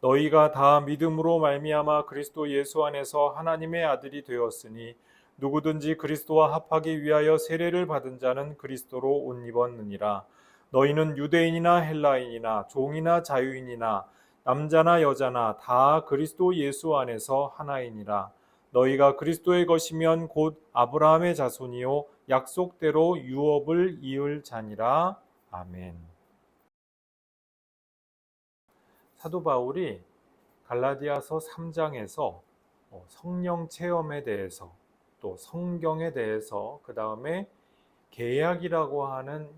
너희가 다 믿음으로 말미암아 그리스도 예수 안에서 하나님의 아들이 되었으니 누구든지 그리스도와 합하기 위하여 세례를 받은 자는 그리스도로 옷 입었느니라. 너희는 유대인이나 헬라인이나 종이나 자유인이나 남자나 여자나 다 그리스도 예수 안에서 하나이니라. 너희가 그리스도의 것이면 곧 아브라함의 자손이요 약속대로 유업을 이을 자니라. 아멘. 사도 바울이 갈라디아서 3장에서 성령 체험에 대해서 또 성경에 대해서 그 다음에 계약이라고 하는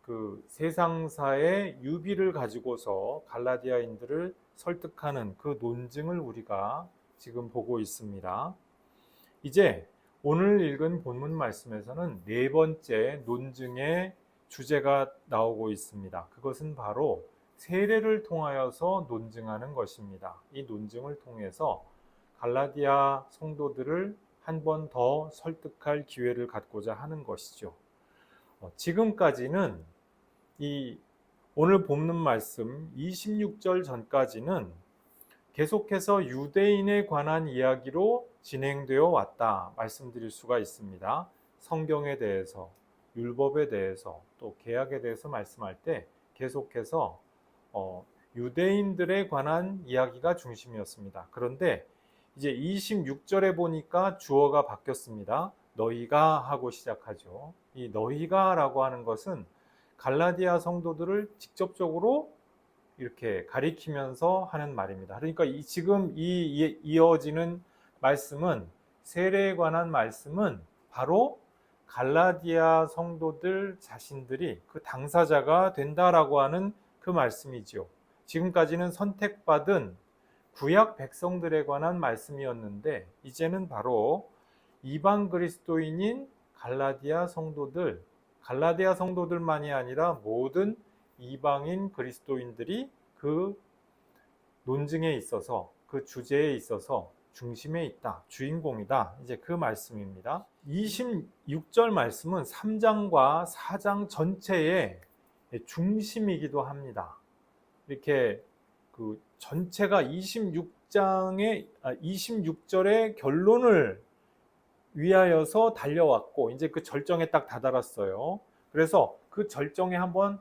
그 세상사의 유비를 가지고서 갈라디아인들을 설득하는 그 논증을 우리가 지금 보고 있습니다. 이제 오늘 읽은 본문 말씀에서는 네 번째 논증의 주제가 나오고 있습니다. 그것은 바로 세례를 통하여서 논증하는 것입니다. 이 논증을 통해서 갈라디아 성도들을 한 번 더 설득할 기회를 갖고자 하는 것이죠. 지금까지는 이 오늘 본문 말씀 26절 전까지는 계속해서 유대인에 관한 이야기로 진행되어 왔다 말씀드릴 수가 있습니다. 성경에 대해서, 율법에 대해서, 또 계약에 대해서 말씀할 때 계속해서 유대인들에 관한 이야기가 중심이었습니다. 그런데 이제 26절에 보니까 주어가 바뀌었습니다. 너희가 하고 시작하죠. 이 너희가 라고 하는 것은 갈라디아 성도들을 직접적으로 이렇게 가리키면서 하는 말입니다. 그러니까 지금 이어지는 말씀은, 세례에 관한 말씀은 바로 갈라디아 성도들 자신들이 그 당사자가 된다라고 하는 그 말씀이지요. 지금까지는 선택받은 구약 백성들에 관한 말씀이었는데 이제는 바로 이방 그리스도인인 갈라디아 성도들만이 아니라 모든 이방인 그리스도인들이 그 논증에 있어서, 그 주제에 있어서 중심에 있다, 주인공이다, 이제 그 말씀입니다. 26절 말씀은 3장과 4장 전체의 중심이기도 합니다. 이렇게 그 전체가 26절의 결론을 위하여서 달려왔고 이제 그 절정에 딱 다다랐어요. 그래서 그 절정을 한번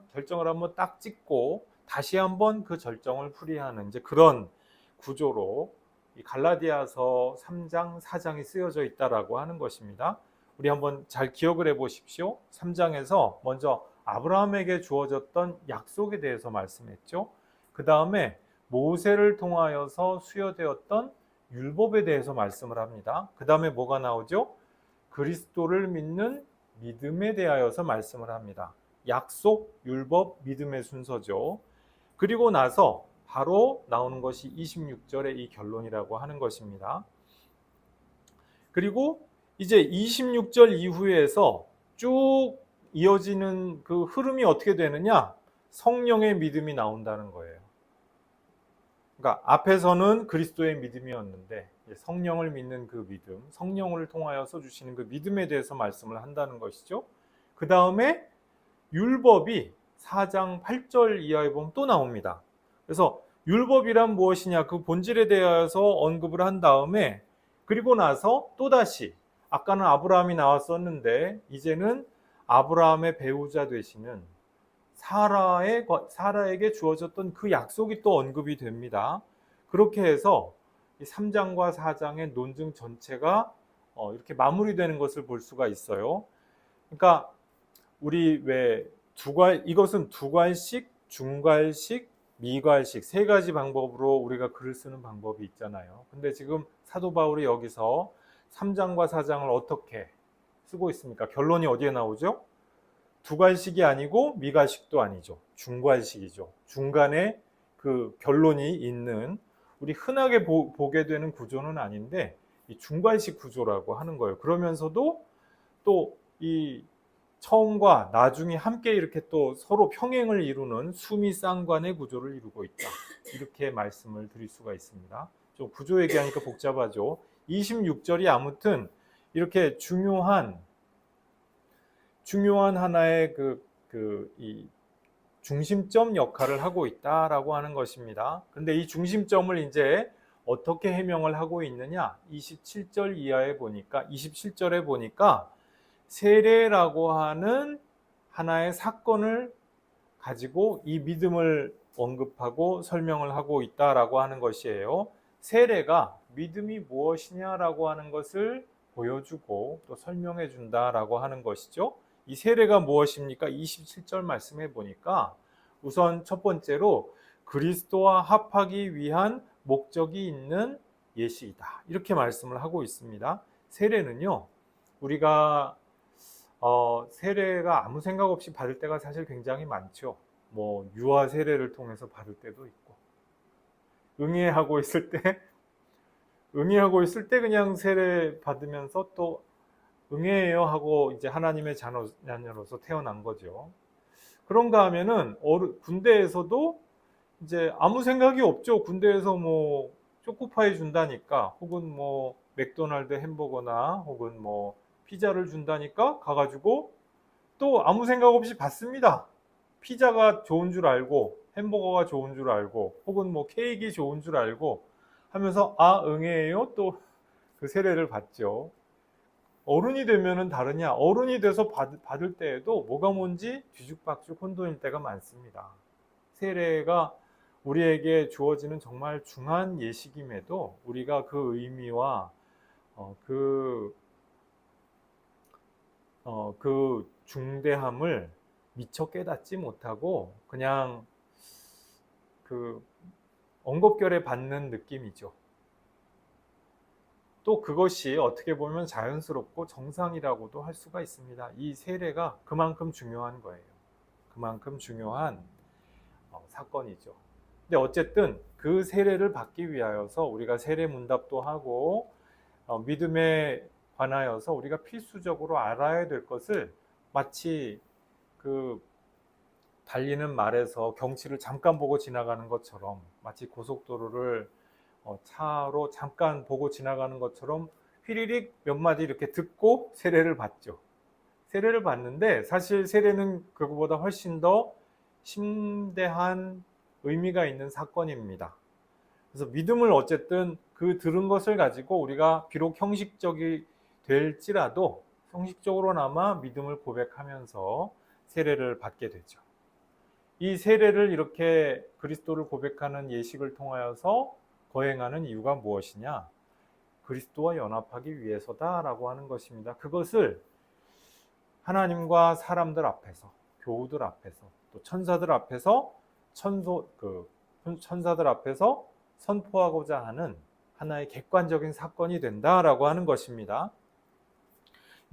딱 찍고 다시 한번 그 절정을 풀이하는 이제 그런 구조로 이 갈라디아서 3장, 4장이 쓰여져 있다라고 하는 것입니다. 우리 한번 잘 기억을 해 보십시오. 3장에서 먼저 아브라함에게 주어졌던 약속에 대해서 말씀했죠. 그 다음에 모세를 통하여서 수여되었던 율법에 대해서 말씀을 합니다. 그 다음에 뭐가 나오죠? 그리스도를 믿는 믿음에 대하여서 말씀을 합니다. 약속, 율법, 믿음의 순서죠. 그리고 나서 바로 나오는 것이 26절의 이 결론이라고 하는 것입니다. 그리고 이제 26절 이후에서 쭉 이어지는 그 흐름이 어떻게 되느냐? 성령의 믿음이 나온다는 거예요. 그러니까 앞에서는 그리스도의 믿음이었는데 성령을 믿는 그 믿음, 성령을 통하여서 주시는 그 믿음에 대해서 말씀을 한다는 것이죠. 그 다음에 율법이 4장 8절 이하에 보면 또 나옵니다. 그래서 율법이란 무엇이냐, 그 본질에 대해서 언급을 한 다음에 그리고 나서 또다시 아까는 아브라함이 나왔었는데 이제는 아브라함의 배우자 되시는 사라에게 주어졌던 그 약속이 또 언급이 됩니다. 그렇게 해서 3장과 4장의 논증 전체가 이렇게 마무리되는 것을 볼 수가 있어요. 그러니까 우리 이것은 두괄식, 중괄식, 미괄식 세 가지 방법으로 우리가 글을 쓰는 방법이 있잖아요. 근데 지금 사도 바울이 여기서 3장과 4장을 어떻게 쓰고 있습니까? 결론이 어디에 나오죠? 두괄식이 아니고 미괄식도 아니죠. 중괄식이죠. 중간에 그 결론이 있는, 우리 흔하게 보게 되는 구조는 아닌데 이 중괄식 구조라고 하는 거예요. 그러면서도 또 이 처음과 나중이 함께 이렇게 또 서로 평행을 이루는 수미 쌍관의 구조를 이루고 있다. 이렇게 말씀을 드릴 수가 있습니다. 좀 구조 얘기하니까 복잡하죠. 26절이 아무튼 이렇게 중요한 하나의 이 중심점 역할을 하고 있다라고 하는 것입니다. 근데 이 중심점을 이제 어떻게 해명을 하고 있느냐? 27절에 보니까 세례라고 하는 하나의 사건을 가지고 이 믿음을 언급하고 설명을 하고 있다라고 하는 것이에요. 세례가 믿음이 무엇이냐라고 하는 것을 보여주고 또 설명해 준다라고 하는 것이죠. 이 세례가 무엇입니까? 27절 말씀해 보니까 우선 첫 번째로 그리스도와 합하기 위한 목적이 있는 예시이다. 이렇게 말씀을 하고 있습니다. 세례는요, 우리가 세례가 아무 생각 없이 받을 때가 사실 굉장히 많죠. 뭐 유아 세례를 통해서 받을 때도 있고, 응애하고 있을 때 그냥 세례 받으면서 또 응애해요 하고 이제 하나님의 자녀로서 태어난 거죠. 그런가 하면은 군대에서도 이제 아무 생각이 없죠. 군대에서 뭐 초코파이 준다니까, 혹은 뭐 맥도날드 햄버거나 혹은 뭐 피자를 준다니까 가가지고 또 아무 생각 없이 받습니다. 피자가 좋은 줄 알고, 햄버거가 좋은 줄 알고, 혹은 뭐 케이크 좋은 줄 알고 하면서 응애해요, 또 그 세례를 받죠. 어른이 되면은 다르냐? 어른이 돼서 받을 때에도 뭐가 뭔지 뒤죽박죽 혼돈일 때가 많습니다. 세례가 우리에게 주어지는 정말 중한 예식임에도 우리가 그 의미와 그 중대함을 미처 깨닫지 못하고 그냥 그 엉겁결에 받는 느낌이죠. 또 그것이 어떻게 보면 자연스럽고 정상이라고도 할 수가 있습니다. 이 세례가 그만큼 중요한 거예요. 그만큼 중요한 사건이죠. 근데 어쨌든 그 세례를 받기 위하여서 우리가 세례 문답도 하고 믿음에 관하여서 우리가 필수적으로 알아야 될 것을 마치 그 달리는 말에서 경치를 잠깐 보고 지나가는 것처럼, 마치 고속도로를 차로 잠깐 보고 지나가는 것처럼 휘리릭 몇 마디 이렇게 듣고 세례를 받죠. 세례를 받는데 사실 세례는 그거보다 훨씬 더 심대한 의미가 있는 사건입니다. 그래서 믿음을 어쨌든 그 들은 것을 가지고 우리가 비록 형식적이 될지라도 형식적으로나마 믿음을 고백하면서 세례를 받게 되죠. 이 세례를 이렇게 그리스도를 고백하는 예식을 통하여서 거행하는 이유가 무엇이냐? 그리스도와 연합하기 위해서다라고 하는 것입니다. 그것을 하나님과 사람들 앞에서, 교우들 앞에서, 또 천사들 앞에서 천사들 앞에서 선포하고자 하는 하나의 객관적인 사건이 된다라고 하는 것입니다.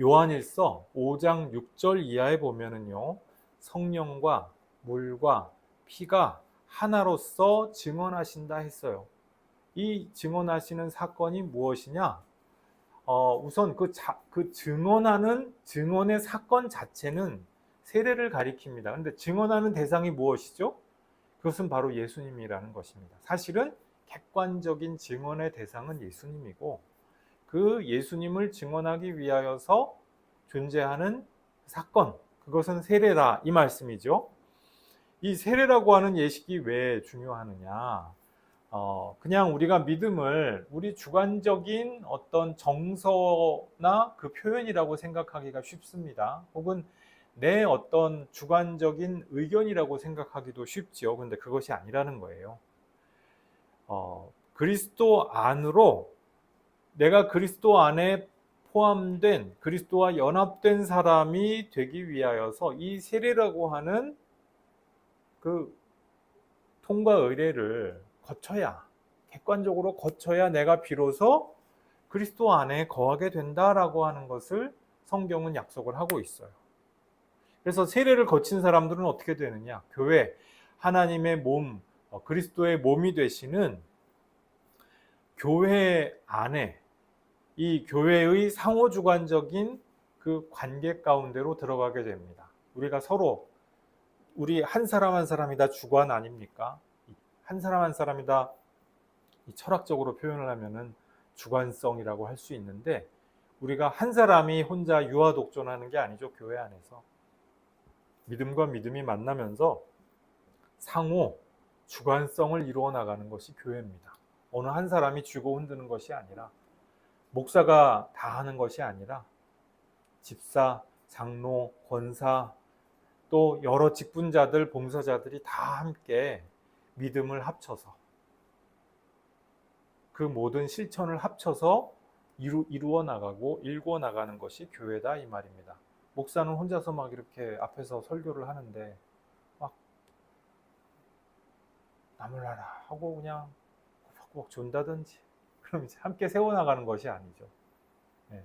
요한일서 5장 6절 이하에 보면은요, 성령과 물과 피가 하나로서 증언하신다 했어요. 이 증언하시는 사건이 무엇이냐? 우선 그 증언하는 증언의 사건 자체는 세례를 가리킵니다. 그런데 증언하는 대상이 무엇이죠? 그것은 바로 예수님이라는 것입니다. 사실은 객관적인 증언의 대상은 예수님이고, 그 예수님을 증언하기 위하여서 존재하는 사건, 그것은 세례다 이 말씀이죠. 이 세례라고 하는 예식이 왜 중요하느냐? 그냥 우리가 믿음을 우리 주관적인 어떤 정서나 그 표현이라고 생각하기가 쉽습니다. 혹은 내 어떤 주관적인 의견이라고 생각하기도 쉽지요. 근데 그것이 아니라는 거예요. 그리스도 안으로, 내가 그리스도 안에 포함된, 그리스도와 연합된 사람이 되기 위하여서 이 세례라고 하는 그 통과 의례를 거쳐야, 객관적으로 거쳐야 내가 비로소 그리스도 안에 거하게 된다라고 하는 것을 성경은 약속을 하고 있어요. 그래서 세례를 거친 사람들은 어떻게 되느냐? 교회, 하나님의 몸, 그리스도의 몸이 되시는 교회 안에, 이 교회의 상호주관적인 그 관계 가운데로 들어가게 됩니다. 우리가 서로, 우리 한 사람 한 사람이 다 주관 아닙니까? 한 사람 한 사람이 다 철학적으로 표현을 하면은 주관성이라고 할 수 있는데, 우리가 한 사람이 혼자 유아독존하는 게 아니죠. 교회 안에서 믿음과 믿음이 만나면서 상호 주관성을 이루어 나가는 것이 교회입니다. 어느 한 사람이 쥐고 흔드는 것이 아니라, 목사가 다 하는 것이 아니라 집사, 장로, 권사, 또 여러 직분자들, 봉사자들이 다 함께 믿음을 합쳐서, 그 모든 실천을 합쳐서 이루어 나가고 일구어 나가는 것이 교회다, 이 말입니다. 목사는 혼자서 막 이렇게 앞에서 설교를 하는데 막 나물라라 하고 그냥 꾸벅꾸벅 존다든지, 그럼 이제 함께 세워나가는 것이 아니죠. 네.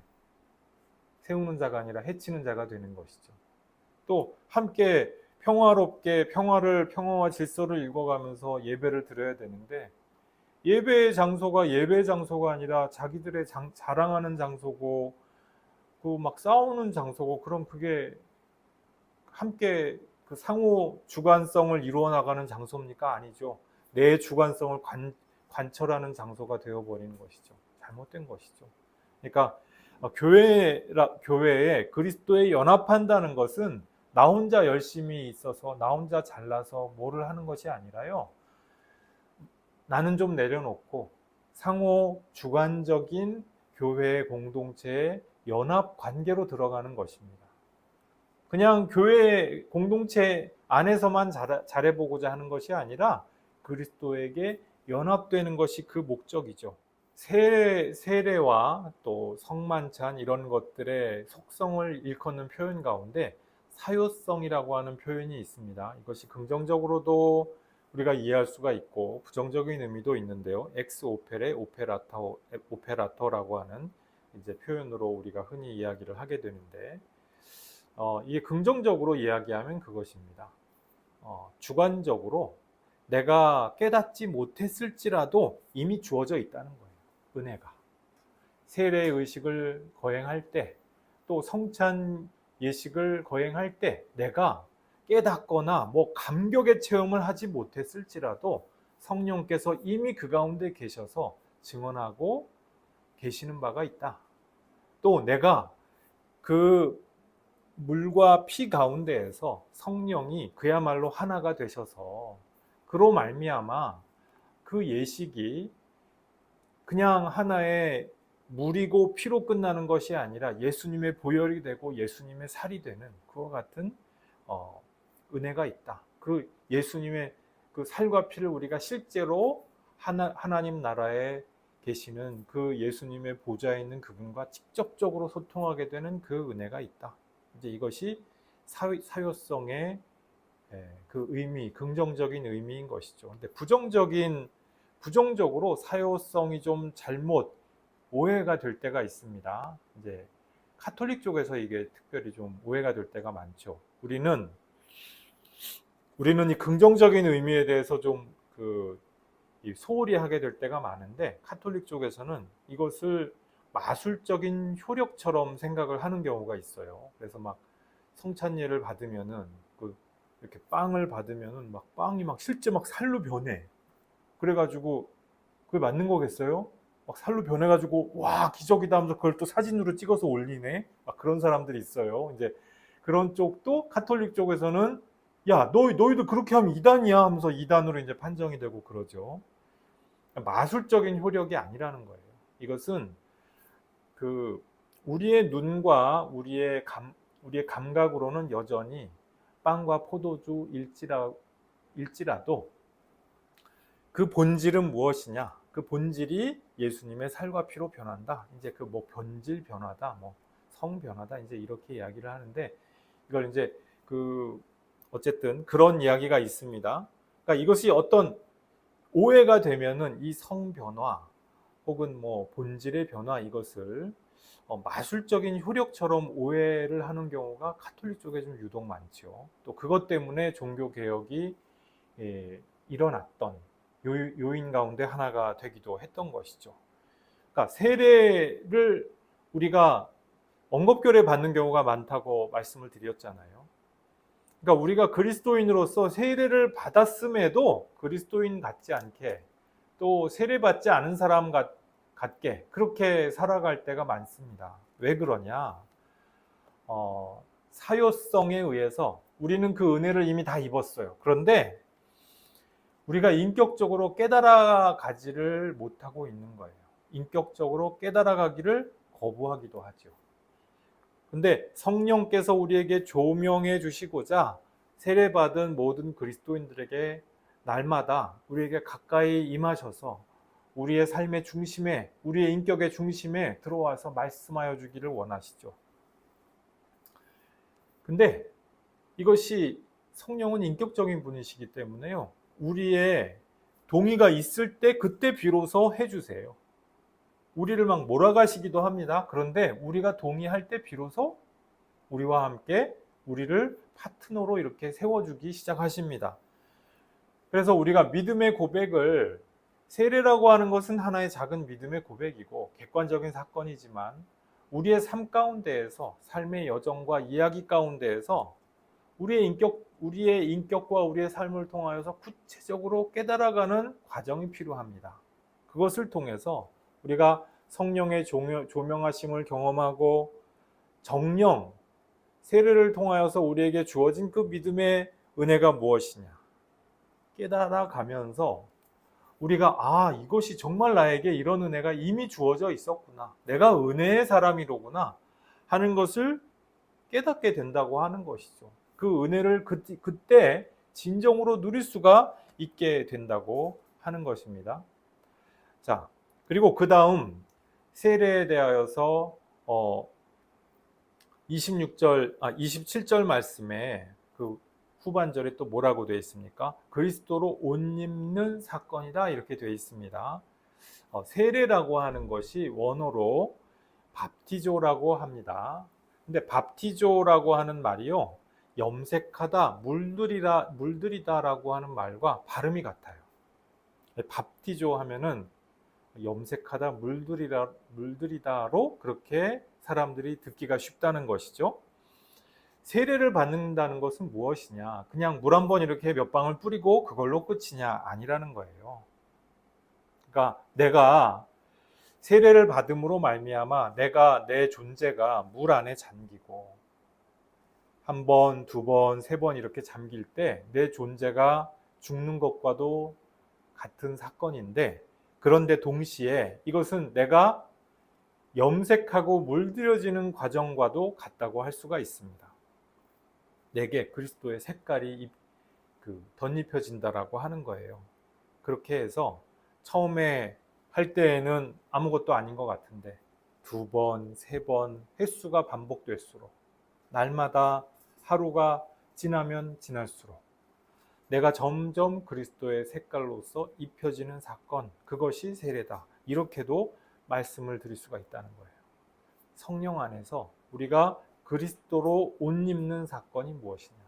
세우는 자가 아니라 해치는 자가 되는 것이죠. 또 함께 평화롭게 평화와 질서를 읽어가면서 예배를 드려야 되는데, 예배의 장소가 예배의 장소가 아니라 자기들의 자랑하는 장소고, 그 막 싸우는 장소고, 그럼 그게 함께 그 상호 주관성을 이루어 나가는 장소입니까? 아니죠. 내 주관성을 관철하는 장소가 되어버리는 것이죠. 잘못된 것이죠. 그러니까 교회에 그리스도에 연합한다는 것은 나 혼자 열심히 있어서 나 혼자 잘나서 뭐를 하는 것이 아니라요, 나는 좀 내려놓고 상호 주관적인 교회 공동체의 연합 관계로 들어가는 것입니다. 그냥 교회 공동체 안에서만 잘해보고자 하는 것이 아니라 그리스도에게 연합되는 것이 그 목적이죠. 세례와 또 성만찬 이런 것들의 속성을 일컫는 표현 가운데 사요성이라고 하는 표현이 있습니다. 이것이 긍정적으로도 우리가 이해할 수가 있고 부정적인 의미도 있는데요. 엑스 오페레 오페라터라고 하는 이제 표현으로 우리가 흔히 이야기를 하게 되는데, 이게 긍정적으로 이야기하면 그것입니다. 주관적으로 내가 깨닫지 못했을지라도 이미 주어져 있다는 거예요. 은혜가. 세례 의식을 거행할 때, 또 성찬 예식을 거행할 때 내가 깨닫거나 뭐 감격의 체험을 하지 못했을지라도 성령께서 이미 그 가운데 계셔서 증언하고 계시는 바가 있다. 또 내가 그 물과 피 가운데에서 성령이 그야말로 하나가 되셔서 그로 말미암아 그 예식이 그냥 하나의 물이고 피로 끝나는 것이 아니라 예수님의 보혈이 되고 예수님의 살이 되는 그와 같은 은혜가 있다. 그 예수님의 그 살과 피를 우리가 실제로 하나님 나라에 계시는 그 예수님의 보좌에 있는 그분과 직접적으로 소통하게 되는 그 은혜가 있다. 이제 이것이 사요성의 그 의미, 긍정적인 의미인 것이죠. 근데 부정적으로 사요성이 좀 잘못 오해가 될 때가 있습니다. 이제 카톨릭 쪽에서 이게 특별히 좀 오해가 될 때가 많죠. 우리는 이 긍정적인 의미에 대해서 좀 소홀히 하게 될 때가 많은데, 카톨릭 쪽에서는 이것을 마술적인 효력처럼 생각을 하는 경우가 있어요. 그래서 막 성찬예를 받으면은 이렇게 빵을 받으면은 막 빵이 막 실제 막 살로 변해. 그래가지고 그게 맞는 거겠어요? 막 살로 변해가지고 와 기적이다 하면서 그걸 또 사진으로 찍어서 올리네. 막 그런 사람들이 있어요. 이제 그런 쪽도 카톨릭 쪽에서는 야 너희도 그렇게 하면 이단이야 하면서 이단으로 이제 판정이 되고 그러죠. 마술적인 효력이 아니라는 거예요. 이것은 우리의 눈과 우리의 감각으로는 여전히 빵과 포도주 일지라도 그 본질은 무엇이냐? 그 본질이 예수님의 살과 피로 변한다. 이제 그 뭐 본질 변화다, 뭐 성 변화다, 이제 이렇게 이야기를 하는데, 이걸 이제 어쨌든 그런 이야기가 있습니다. 그러니까 이것이 어떤 오해가 되면은 이 성 변화 혹은 뭐 본질의 변화, 이것을 마술적인 효력처럼 오해를 하는 경우가 카톨릭 쪽에 좀 유독 많죠. 또 그것 때문에 종교 개혁이 일어났던 요인 가운데 하나가 되기도 했던 것이죠. 그러니까 세례를 우리가 언급교례 받는 경우가 많다고 말씀을 드렸잖아요. 그러니까 우리가 그리스도인으로서 세례를 받았음에도 그리스도인 같지 않게, 또 세례받지 않은 사람 같게 그렇게 살아갈 때가 많습니다. 왜 그러냐? 사요성에 의해서 우리는 그 은혜를 이미 다 입었어요. 그런데 우리가 인격적으로 깨달아 가지를 못하고 있는 거예요. 인격적으로 깨달아 가기를 거부하기도 하죠. 근데 성령께서 우리에게 조명해 주시고자 세례받은 모든 그리스도인들에게 날마다 우리에게 가까이 임하셔서 우리의 삶의 중심에, 우리의 인격의 중심에 들어와서 말씀하여 주기를 원하시죠. 근데 이것이 성령은 인격적인 분이시기 때문에요. 우리의 동의가 있을 때 그때 비로소 해주세요. 우리를 막 몰아가시기도 합니다. 그런데 우리가 동의할 때 비로소 우리와 함께 우리를 파트너로 이렇게 세워주기 시작하십니다. 그래서 우리가 믿음의 고백을, 세례라고 하는 것은 하나의 작은 믿음의 고백이고 객관적인 사건이지만 우리의 삶 가운데에서, 삶의 여정과 이야기 가운데에서 우리의 인격과 우리의 삶을 통하여서 구체적으로 깨달아가는 과정이 필요합니다. 그것을 통해서 우리가 성령의 조명하심을 경험하고 정령, 세례를 통하여서 우리에게 주어진 그 믿음의 은혜가 무엇이냐 깨달아 가면서 우리가 이것이 정말 나에게 이런 은혜가 이미 주어져 있었구나, 내가 은혜의 사람이로구나 하는 것을 깨닫게 된다고 하는 것이죠. 그 은혜를 그때 진정으로 누릴 수가 있게 된다고 하는 것입니다. 자, 그리고 그 다음 세례에 대하여서 27절 말씀에 그 후반절에 또 뭐라고 되어 있습니까? 그리스도로 옷 입는 사건이다 이렇게 되어 있습니다. 세례라고 하는 것이 원어로 밥티조라고 합니다. 근데 밥티조라고 하는 말이요, 염색하다, 물들이다라고 하는 말과 발음이 같아요. 밥티조 하면은 염색하다, 물들이다로 그렇게 사람들이 듣기가 쉽다는 것이죠. 세례를 받는다는 것은 무엇이냐? 그냥 물 한 번 이렇게 몇 방울 뿌리고 그걸로 끝이냐? 아니라는 거예요. 그러니까 내가 세례를 받음으로 말미암아 내 존재가 물 안에 잠기고 한 번, 두 번, 세 번 이렇게 잠길 때 내 존재가 죽는 것과도 같은 사건인데, 그런데 동시에 이것은 내가 염색하고 물들여지는 과정과도 같다고 할 수가 있습니다. 내게 그리스도의 색깔이 덧입혀진다라고 하는 거예요. 그렇게 해서 처음에 할 때에는 아무것도 아닌 것 같은데 두 번, 세 번 횟수가 반복될수록, 날마다 하루가 지나면 지날수록 내가 점점 그리스도의 색깔로서 입혀지는 사건, 그것이 세례다. 이렇게도 말씀을 드릴 수가 있다는 거예요. 성령 안에서 우리가 그리스도로 옷 입는 사건이 무엇이냐?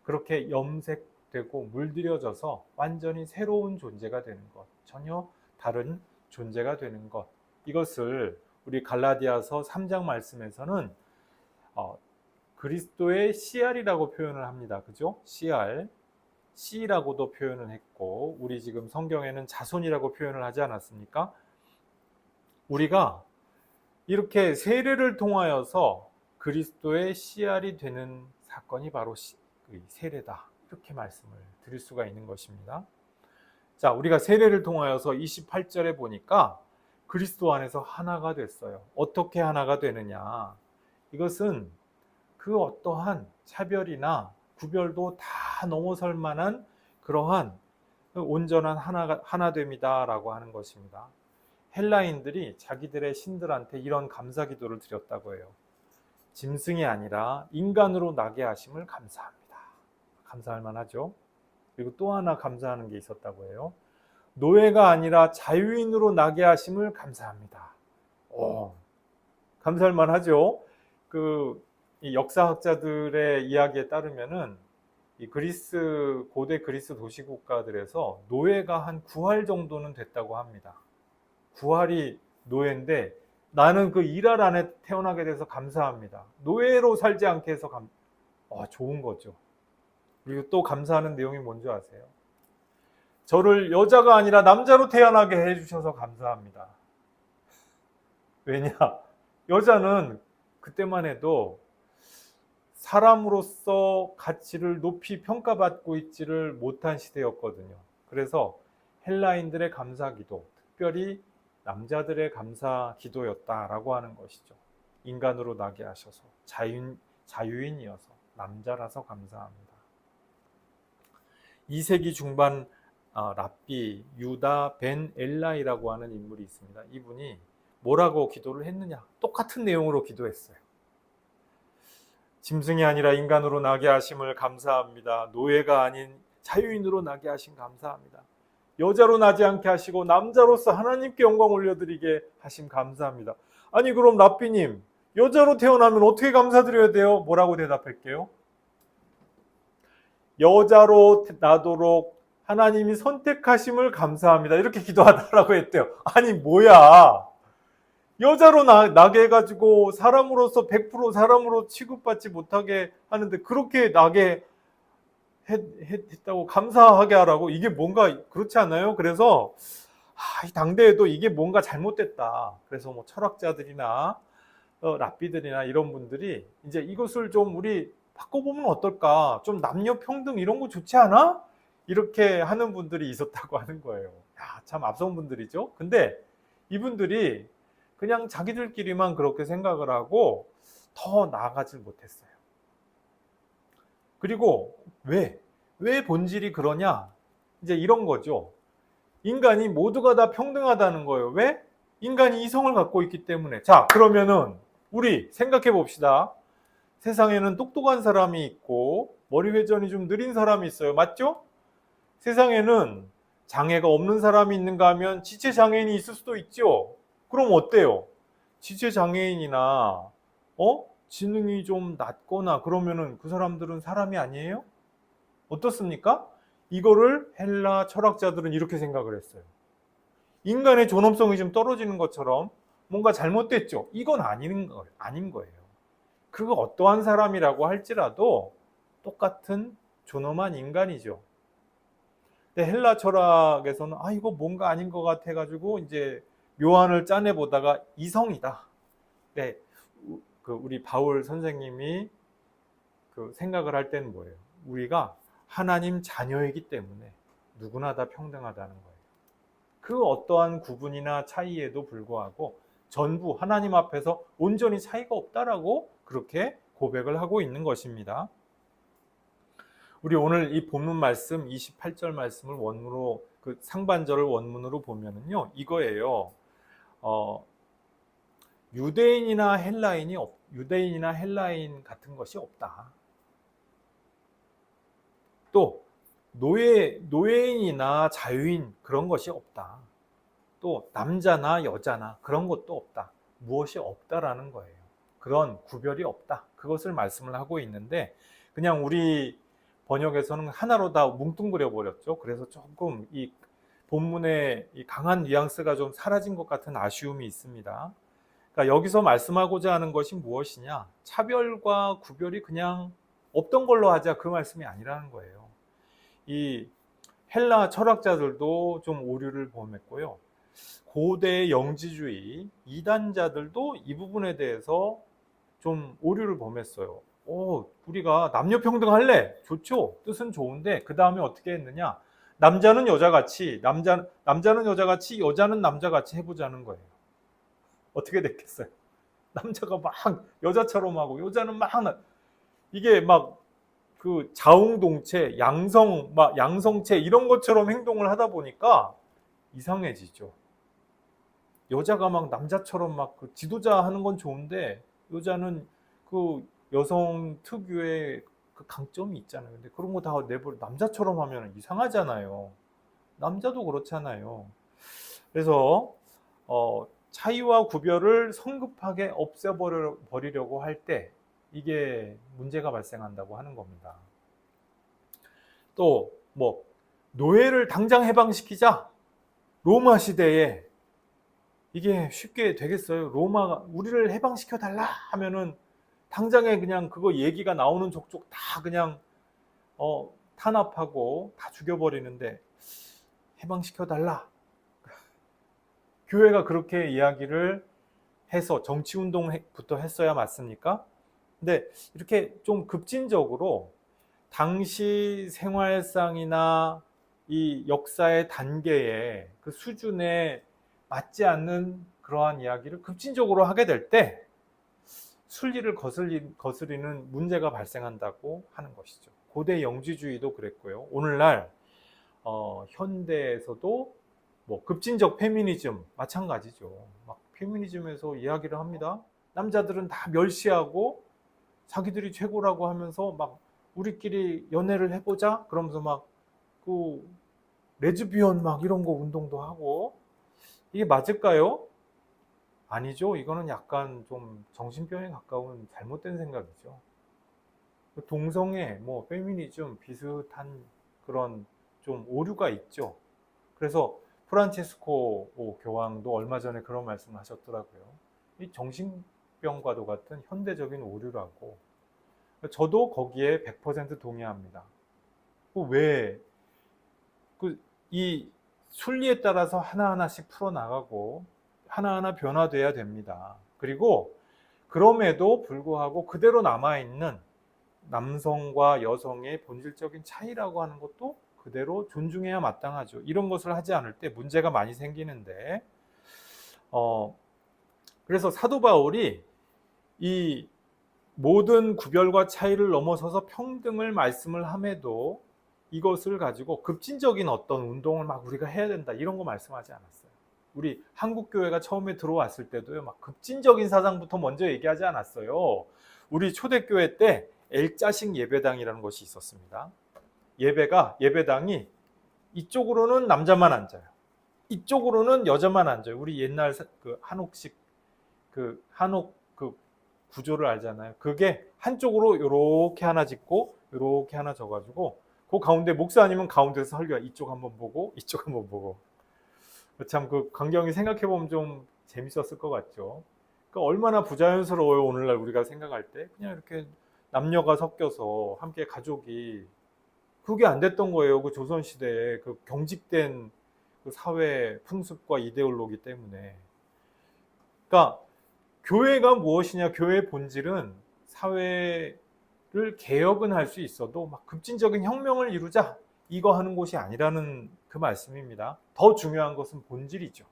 그렇게 염색되고 물들여져서 완전히 새로운 존재가 되는 것, 전혀 다른 존재가 되는 것, 이것을 우리 갈라디아서 3장 말씀에서는 그리스도의 씨알이라고 표현을 합니다. 그죠? 씨알, 씨라고도 표현을 했고, 우리 지금 성경에는 자손이라고 표현을 하지 않았습니까? 우리가 이렇게 세례를 통하여서 그리스도의 씨알이 되는 사건이 바로 세례다, 이렇게 말씀을 드릴 수가 있는 것입니다. 자, 우리가 세례를 통하여서 28절에 보니까 그리스도 안에서 하나가 됐어요. 어떻게 하나가 되느냐? 이것은 그 어떠한 차별이나 구별도 다 넘어설 만한 그러한 온전한 하나됨이다라고 하는 것입니다. 헬라인들이 자기들의 신들한테 이런 감사 기도를 드렸다고 해요. 짐승이 아니라 인간으로 나게 하심을 감사합니다. 감사할 만하죠. 그리고 또 하나 감사하는 게 있었다고 해요. 노예가 아니라 자유인으로 나게 하심을 감사합니다. 감사할 만하죠. 이 역사학자들의 이야기에 따르면은 이 고대 그리스 도시국가들에서 노예가 한 9할 정도는 됐다고 합니다. 9할이 노예인데 나는 그 일할 안에 태어나게 돼서 감사합니다. 노예로 살지 않게 해서 좋은 거죠. 그리고 또 감사하는 내용이 뭔지 아세요? 저를 여자가 아니라 남자로 태어나게 해주셔서 감사합니다. 왜냐? 여자는 그때만 해도 사람으로서 가치를 높이 평가받고 있지를 못한 시대였거든요. 그래서 헬라인들의 감사 기도, 특별히 남자들의 감사 기도였다라고 하는 것이죠. 인간으로 나게 하셔서 자유인이어서 남자라서 감사합니다. 2세기 중반 랍비 유다 벤 엘라이라고 하는 인물이 있습니다. 이분이 뭐라고 기도를 했느냐? 똑같은 내용으로 기도했어요. 짐승이 아니라 인간으로 나게 하심을 감사합니다. 노예가 아닌 자유인으로 나게 하심 감사합니다. 여자로 나지 않게 하시고 남자로서 하나님께 영광 올려드리게 하심 감사합니다. 아니 그럼 랍비님, 여자로 태어나면 어떻게 감사드려야 돼요? 뭐라고 대답할게요? 여자로 나도록 하나님이 선택하심을 감사합니다. 이렇게 기도하라고 했대요. 아니 뭐야, 여자로 나게 해가지고 사람으로서 100% 사람으로 취급받지 못하게 하는데 그렇게 나게 했다고 감사하게 하라고? 이게 뭔가 그렇지 않아요? 그래서 이 당대에도 이게 뭔가 잘못됐다. 그래서 뭐 철학자들이나 랍비들이나 이런 분들이 이제 이것을 좀 우리 바꿔보면 어떨까? 좀 남녀 평등 이런 거 좋지 않아? 이렇게 하는 분들이 있었다고 하는 거예요. 야, 참 앞선 분들이죠. 근데 이분들이 그냥 자기들끼리만 그렇게 생각을 하고 더 나아가질 못했어요. 그리고 왜 본질이 그러냐? 이제 이런 거죠. 인간이 모두가 다 평등하다는 거예요. 왜? 인간이 이성을 갖고 있기 때문에. 자, 그러면은 우리 생각해 봅시다. 세상에는 똑똑한 사람이 있고 머리 회전이 좀 느린 사람이 있어요. 맞죠? 세상에는 장애가 없는 사람이 있는가 하면 지체 장애인이 있을 수도 있죠. 그럼 어때요? 지체 장애인이나 지능이 좀 낮거나 그러면은 그 사람들은 사람이 아니에요? 어떻습니까? 이거를 헬라 철학자들은 이렇게 생각을 했어요. 인간의 존엄성이 좀 떨어지는 것처럼 뭔가 잘못됐죠. 이건 아닌 거예요. 그 어떠한 사람이라고 할지라도 똑같은 존엄한 인간이죠. 근데 헬라 철학에서는 이거 뭔가 아닌 것 같아 가지고 이제 묘안을 짜내 보다가 이성이다. 네, 우리 바울 선생님이 그 생각을 할 때는 뭐예요? 우리가 하나님 자녀이기 때문에 누구나 다 평등하다는 거예요. 그 어떠한 구분이나 차이에도 불구하고 전부 하나님 앞에서 온전히 차이가 없다라고 그렇게 고백을 하고 있는 것입니다. 우리 오늘 이 본문 말씀 28절 말씀을 원문으로 그 상반절을 원문으로 보면은요 이거예요. 유대인이나 헬라인 같은 것이 없다. 또 노예인이나 자유인 그런 것이 없다. 또 남자나 여자나 그런 것도 없다. 무엇이 없다라는 거예요. 그런 구별이 없다. 그것을 말씀을 하고 있는데 그냥 우리 번역에서는 하나로 다 뭉뚱그려 버렸죠. 그래서 조금 이 본문의 이 강한 뉘앙스가 좀 사라진 것 같은 아쉬움이 있습니다. 그러니까 여기서 말씀하고자 하는 것이 무엇이냐? 차별과 구별이 그냥 없던 걸로 하자 그 말씀이 아니라는 거예요. 이 헬라 철학자들도 좀 오류를 범했고요. 고대 영지주의 이단자들도 이 부분에 대해서 좀 오류를 범했어요. 우리가 남녀 평등할래? 좋죠. 뜻은 좋은데 그 다음에 어떻게 했느냐? 남자는 여자같이 남자는 여자같이 여자는 남자같이 해보자는 거예요. 어떻게 됐겠어요? 남자가 막 여자처럼 하고 여자는 막 이게 막 그 자웅동체, 양성체 이런 것처럼 행동을 하다 보니까 이상해지죠. 여자가 막 남자처럼 막 그 지도자 하는 건 좋은데 여자는 그 여성 특유의 그 강점이 있잖아요. 근데 그런 거 다 내버려 남자처럼 하면 이상하잖아요. 남자도 그렇잖아요. 그래서 차이와 구별을 성급하게 없애버리려고 할 때 이게 문제가 발생한다고 하는 겁니다. 또 뭐 노예를 당장 해방시키자. 로마 시대에 이게 쉽게 되겠어요? 로마가 우리를 해방시켜 달라 하면은 당장에 그냥 그거 얘기가 나오는 족족 다 그냥 탄압하고 다 죽여버리는데 해방시켜 달라. 교회가 그렇게 이야기를 해서 정치운동부터 했어야 맞습니까? 근데 이렇게 좀 급진적으로 당시 생활상이나 이 역사의 단계에 그 수준에 맞지 않는 그러한 이야기를 급진적으로 하게 될 때 순리를 거스리는 문제가 발생한다고 하는 것이죠. 고대 영지주의도 그랬고요. 오늘날 현대에서도 뭐 급진적 페미니즘 마찬가지죠. 막 페미니즘에서 이야기를 합니다. 남자들은 다 멸시하고 자기들이 최고라고 하면서 막 우리끼리 연애를 해보자 그러면서 막 그 레즈비언 막 이런 거 운동도 하고 이게 맞을까요? 아니죠. 이거는 약간 좀 정신병에 가까운 잘못된 생각이죠. 동성애, 뭐 페미니즘 비슷한 그런 좀 오류가 있죠. 그래서 프란체스코 교황도 얼마 전에 그런 말씀을 하셨더라고요. 이 정신병과도 같은 현대적인 오류라고. 저도 거기에 100% 동의합니다. 왜, 이 순리에 따라서 하나하나씩 풀어나가고 하나하나 변화돼야 됩니다. 그리고 그럼에도 불구하고 그대로 남아있는 남성과 여성의 본질적인 차이라고 하는 것도 그대로 존중해야 마땅하죠. 이런 것을 하지 않을 때 문제가 많이 생기는데, 그래서 사도 바울이 이 모든 구별과 차이를 넘어서서 평등을 말씀을 함에도 이것을 가지고 급진적인 어떤 운동을 막 우리가 해야 된다 이런 거 말씀하지 않았어요. 우리 한국교회가 처음에 들어왔을 때도요, 막 급진적인 사상부터 먼저 얘기하지 않았어요. 우리 초대교회 때 L자식 예배당이라는 것이 있었습니다. 예배당이 이쪽으로는 남자만 앉아요. 이쪽으로는 여자만 앉아요. 우리 옛날 그 한옥식 한옥 구조를 알잖아요. 그게 한쪽으로 이렇게 하나 짓고 이렇게 하나 져가지고 그 가운데 목사님은 가운데서 설교 이쪽 한번 보고 이쪽 한번 보고 참 그 광경이 생각해 보면 좀 재밌었을 것 같죠. 그러니까 얼마나 부자연스러워요. 오늘날 우리가 생각할 때 그냥 이렇게 남녀가 섞여서 함께 가족이 그게 안 됐던 거예요. 그 조선 시대에 그 경직된 그 사회 풍습과 이데올로기 때문에. 그러니까 교회가 무엇이냐? 교회의 본질은 사회를 개혁은 할 수 있어도 막 급진적인 혁명을 이루자 이거 하는 곳이 아니라는 그 말씀입니다. 더 중요한 것은 본질이죠.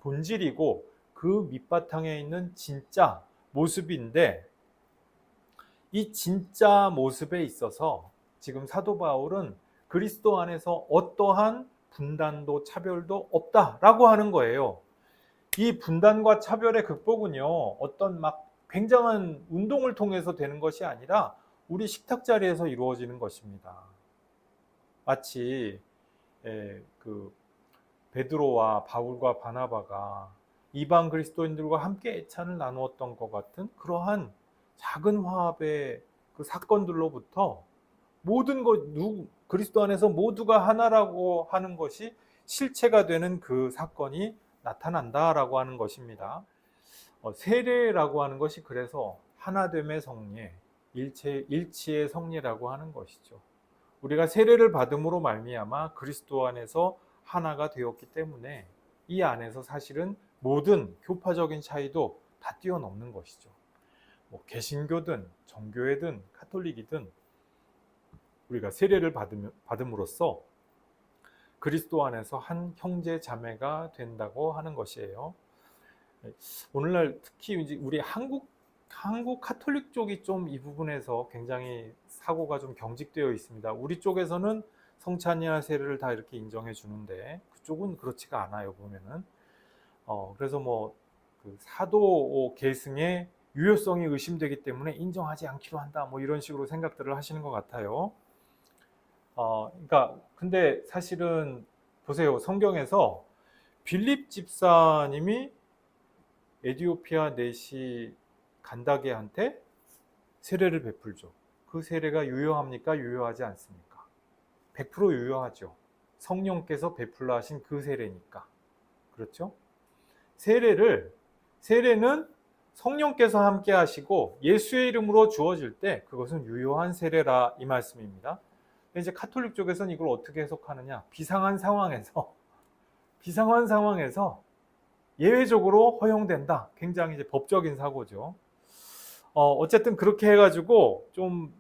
본질이고 그 밑바탕에 있는 진짜 모습인데 이 진짜 모습에 있어서 지금 사도 바울은 그리스도 안에서 어떠한 분단도 차별도 없다라고 하는 거예요. 이 분단과 차별의 극복은요, 어떤 막 굉장한 운동을 통해서 되는 것이 아니라 우리 식탁 자리에서 이루어지는 것입니다. 마치 그 베드로와 바울과 바나바가 이방 그리스도인들과 함께 애찬을 나누었던 것 같은 그러한 작은 화합의 그 사건들로부터 모든 그리스도 안에서 모두가 하나라고 하는 것이 실체가 되는 그 사건이 나타난다라고 하는 것입니다. 세례라고 하는 것이 그래서 하나됨의 성례, 일치의 성례라고 하는 것이죠. 우리가 세례를 받음으로 말미암아 그리스도 안에서 하나가 되었기 때문에 이 안에서 사실은 모든 교파적인 차이도 다 뛰어넘는 것이죠. 뭐 개신교든 정교회든 가톨릭이든 우리가 세례를 받음으로써 그리스도 안에서 한 형제 자매가 된다고 하는 것이에요. 오늘날 특히 이제 우리 한국 가톨릭 쪽이 좀 이 부분에서 굉장히 사고가 좀 경직되어 있습니다. 우리 쪽에서는 성찬이나 세례를 다 이렇게 인정해 주는데 그쪽은 그렇지가 않아요, 보면은. 그래서 뭐 그 사도 계승의 유효성이 의심되기 때문에 인정하지 않기로 한다, 뭐 이런 식으로 생각들을 하시는 것 같아요. 그러니까 근데 사실은 보세요, 성경에서 빌립 집사님이 에디오피아 내시 간다게한테 세례를 베풀죠. 그 세례가 유효합니까? 유효하지 않습니까? 100% 유효하죠. 성령께서 베풀라 하신 그 세례니까. 그렇죠? 세례는 성령께서 함께 하시고 예수의 이름으로 주어질 때 그것은 유효한 세례라 이 말씀입니다. 이제 카톨릭 쪽에서는 이걸 어떻게 해석하느냐? 비상한 상황에서 예외적으로 허용된다. 굉장히 이제 법적인 사고죠. 어쨌든 그렇게 해가지고 좀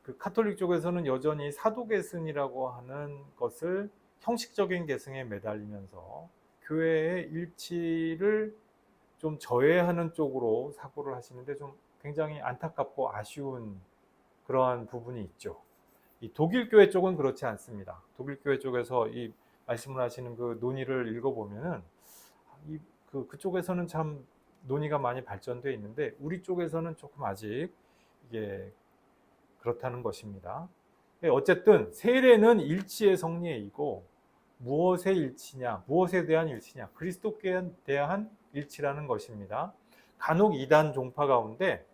그 카톨릭 쪽에서는 여전히 사도 계승이라고 하는 것을 형식적인 계승에 매달리면서 교회의 일치를 좀 저해하는 쪽으로 사고를 하시는데 좀 굉장히 안타깝고 아쉬운 그러한 부분이 있죠. 이 독일 교회 쪽은 그렇지 않습니다. 독일 교회 쪽에서 이 말씀을 하시는 그 논의를 읽어보면은 그쪽에서는 참 논의가 많이 발전되어 있는데 우리 쪽에서는 조금 아직 이게 그렇다는 것입니다. 어쨌든 세례는 일치의 성리이고 무엇의 일치냐, 무엇에 대한 일치냐, 그리스도께 대한 일치라는 것입니다. 간혹 이단 종파 가운데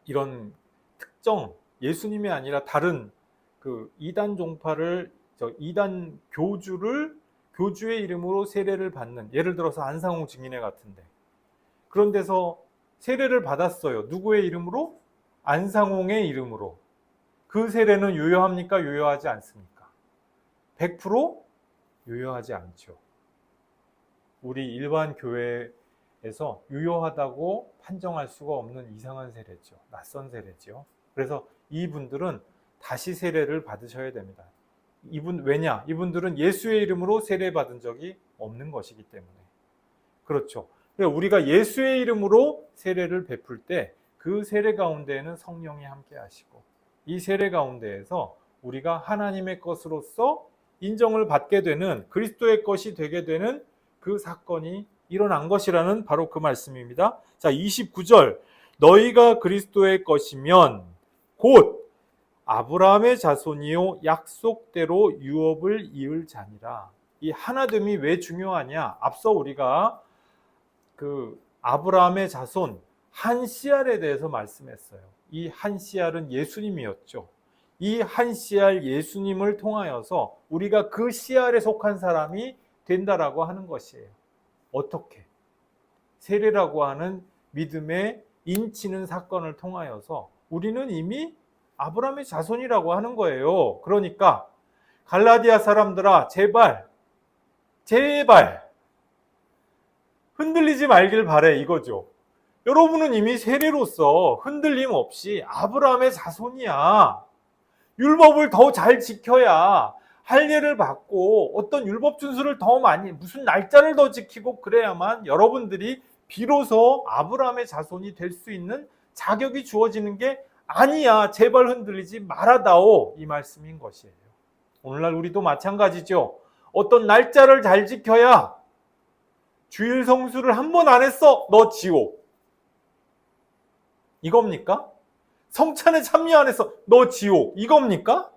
이런 특정 예수님이 아니라 다른 그 이단 종파를 이단 교주의 이름으로 세례를 받는, 예를 들어서 안상홍 증인회 같은데 그런 데서 세례를 받았어요. 누구의 이름으로? 안상홍의 이름으로. 그 세례는 유효합니까? 유효하지 않습니까? 100% 유효하지 않죠. 우리 일반 교회에서 유효하다고 판정할 수가 없는 이상한 세례죠. 낯선 세례죠. 그래서 이분들은 다시 세례를 받으셔야 됩니다. 왜냐? 이분들은 예수의 이름으로 세례 받은 적이 없는 것이기 때문에. 그렇죠. 우리가 예수의 이름으로 세례를 베풀 때 그 세례 가운데에는 성령이 함께 하시고 이 세례 가운데에서 우리가 하나님의 것으로서 인정을 받게 되는, 그리스도의 것이 되게 되는 그 사건이 일어난 것이라는 바로 그 말씀입니다. 자, 29절. 너희가 그리스도의 것이면 곧 아브라함의 자손이요 약속대로 유업을 이을 자니라. 이 하나됨이 왜 중요하냐? 앞서 우리가 그 아브라함의 자손 한 씨알에 대해서 말씀했어요. 이 한 씨알은 예수님이었죠. 이 한 씨알 예수님을 통하여서 우리가 그 씨알에 속한 사람이 된다라고 하는 것이에요. 어떻게? 세례라고 하는 믿음의 인치는 사건을 통하여서 우리는 이미 아브라함의 자손이라고 하는 거예요. 그러니까 갈라디아 사람들아, 제발 흔들리지 말길 바래, 이거죠. 여러분은 이미 세례로서 흔들림 없이 아브라함의 자손이야. 율법을 더 잘 지켜야 할례를 받고 어떤 율법 준수를 더 많이, 무슨 날짜를 더 지키고 그래야만 여러분들이 비로소 아브라함의 자손이 될 수 있는 자격이 주어지는 게 아니야. 제발 흔들리지 말아다오. 이 말씀인 것이에요. 오늘날 우리도 마찬가지죠. 어떤 날짜를 잘 지켜야 주일 성수를 한 번 안 했어. 너 지옥. 이겁니까? 성찬에 참여 안 했어. 너 지옥. 이겁니까?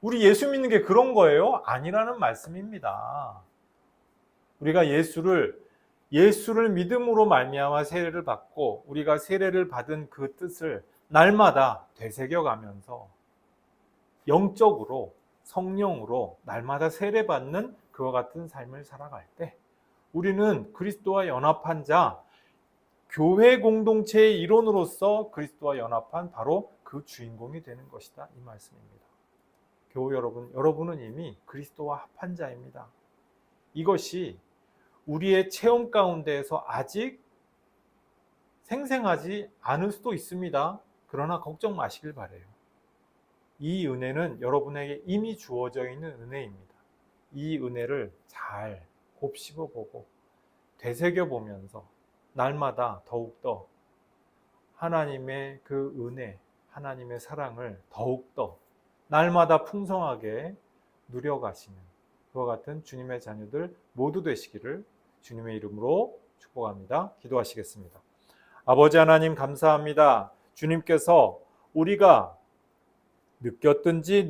우리 예수 믿는 게 그런 거예요? 아니라는 말씀입니다. 우리가 예수를 믿음으로 말미암아 세례를 받고 우리가 세례를 받은 그 뜻을 날마다 되새겨가면서 영적으로 성령으로 날마다 세례받는 그와 같은 삶을 살아갈 때 우리는 그리스도와 연합한 자, 교회 공동체의 일원으로서 그리스도와 연합한 바로 그 주인공이 되는 것이다. 이 말씀입니다. 교우 여러분은 이미 그리스도와 합한 자입니다. 이것이 우리의 체험 가운데에서 아직 생생하지 않을 수도 있습니다. 그러나 걱정 마시길 바라요. 이 은혜는 여러분에게 이미 주어져 있는 은혜입니다. 이 은혜를 잘 곱씹어 보고 되새겨 보면서 날마다 더욱더 하나님의 그 은혜, 하나님의 사랑을 더욱더 날마다 풍성하게 누려가시는 그와 같은 주님의 자녀들 모두 되시기를 주님의 이름으로 축복합니다. 기도하시겠습니다. 아버지 하나님 감사합니다. 주님께서 우리가 느꼈든지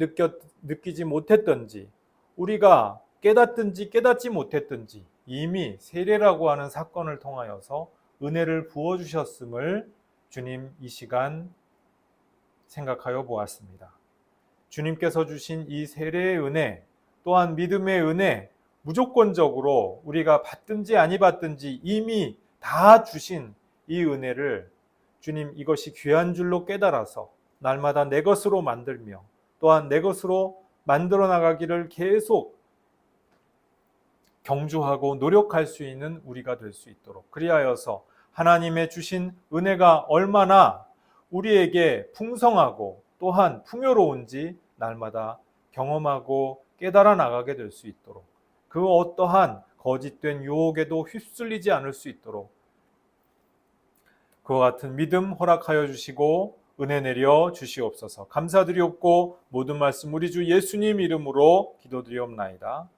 느끼지 못했든지 우리가 깨닫든지 깨닫지 못했든지 이미 세례라고 하는 사건을 통하여서 은혜를 부어주셨음을 주님 이 시간 생각하여 보았습니다. 주님께서 주신 이 세례의 은혜 또한 믿음의 은혜 무조건적으로 우리가 받든지 아니 받든지 이미 다 주신 이 은혜를 주님 이것이 귀한 줄로 깨달아서 날마다 내 것으로 만들며 또한 내 것으로 만들어 나가기를 계속 경주하고 노력할 수 있는 우리가 될 수 있도록 그리하여서 하나님의 주신 은혜가 얼마나 우리에게 풍성하고 또한 풍요로운지 날마다 경험하고 깨달아 나가게 될 수 있도록, 그 어떠한 거짓된 유혹에도 휩쓸리지 않을 수 있도록 그와 같은 믿음 허락하여 주시고 은혜 내려 주시옵소서. 감사드리옵고 모든 말씀 우리 주 예수님 이름으로 기도드리옵나이다.